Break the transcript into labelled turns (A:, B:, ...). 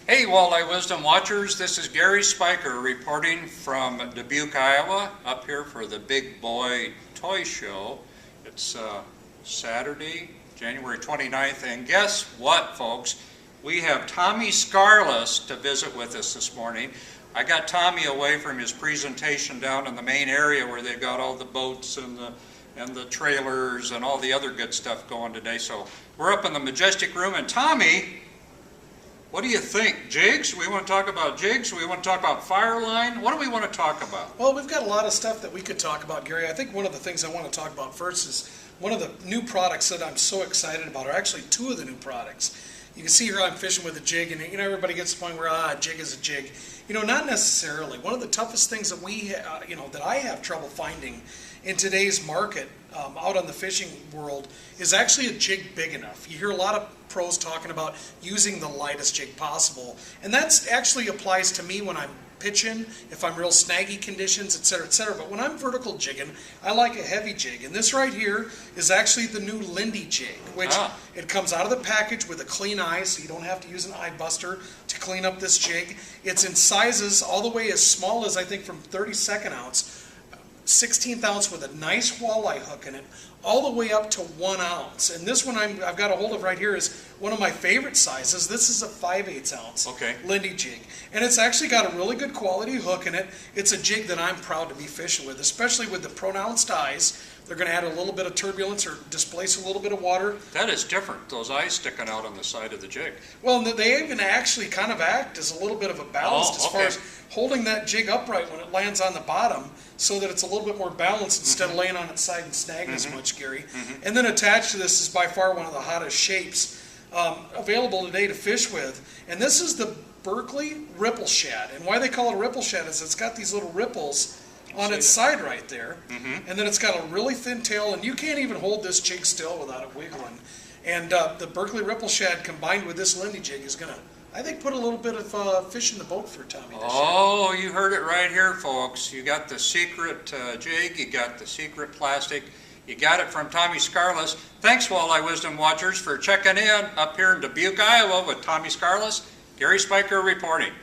A: Hey Walleye Wisdom Watchers, this is Gary Speicher reporting from Dubuque, Iowa, up here for the Big Boy Toy Show. It's Saturday, January 29th, and guess what, folks? We have Tommy Skarlis to visit with us this morning. I got Tommy away from his presentation down in the main area where they've got all the boats and the trailers and all the other good stuff going today. So we're up in the majestic room, and Tommy, what do you think? Jigs? We want to talk about jigs? We want to talk about Fireline? What do we want to talk about?
B: Well, we've got a lot of stuff that we could talk about, Gary. I think one of the things I want to talk about first is one of the new products that I'm so excited about, or actually two of the new products. You can see here I'm fishing with a jig, and everybody gets to the point where a jig is a jig. Not necessarily. One of the toughest things that that I have trouble finding in today's market out on the fishing world is actually a jig big enough. You hear a lot of pros talking about using the lightest jig possible, and that actually applies to me when I'm pitching, if I'm real snaggy conditions, etc., etc. But when I'm vertical jigging, I like a heavy jig, and this right here is actually the new Lindy jig, which it comes out of the package with a clean eye, so you don't have to use an eye buster to clean up this jig. It's in sizes all the way as small as, I think, from 32nd ounce, 16th ounce with a nice walleye hook in it, all the way up to 1 ounce. And this one I've got a hold of right here is one of my favorite sizes. This is a 5/8 ounce Lindy jig. And it's actually got a really good quality hook in it. It's a jig that I'm proud to be fishing with, especially with the pronounced eyes. They're going to add a little bit of turbulence or displace a little bit of water.
A: That is different, those eyes sticking out on the side of the jig.
B: Well, they even actually kind of act as a little bit of a ballast as far as holding that jig upright when it lands on the bottom so that it's a little bit more balanced instead of laying on its side and snagging as much, Gary. And then attached to this is by far one of the hottest shapes available today to fish with. And this is the Berkley ripple shad. And why they call it a ripple shad is it's got these little ripples on its side right there, and then it's got a really thin tail, and you can't even hold this jig still without it wiggling. And the Berkley ripple shad combined with this Lindy jig is going to, I think, put a little bit of fish in the boat for Tommy this year.
A: You heard it right here, folks. You got the secret jig, you got the secret plastic, you got it from Tommy Skarlis. Thanks, Walleye Wisdom Watchers, for checking in up here in Dubuque, Iowa with Tommy Skarlis. Gary Speicher reporting.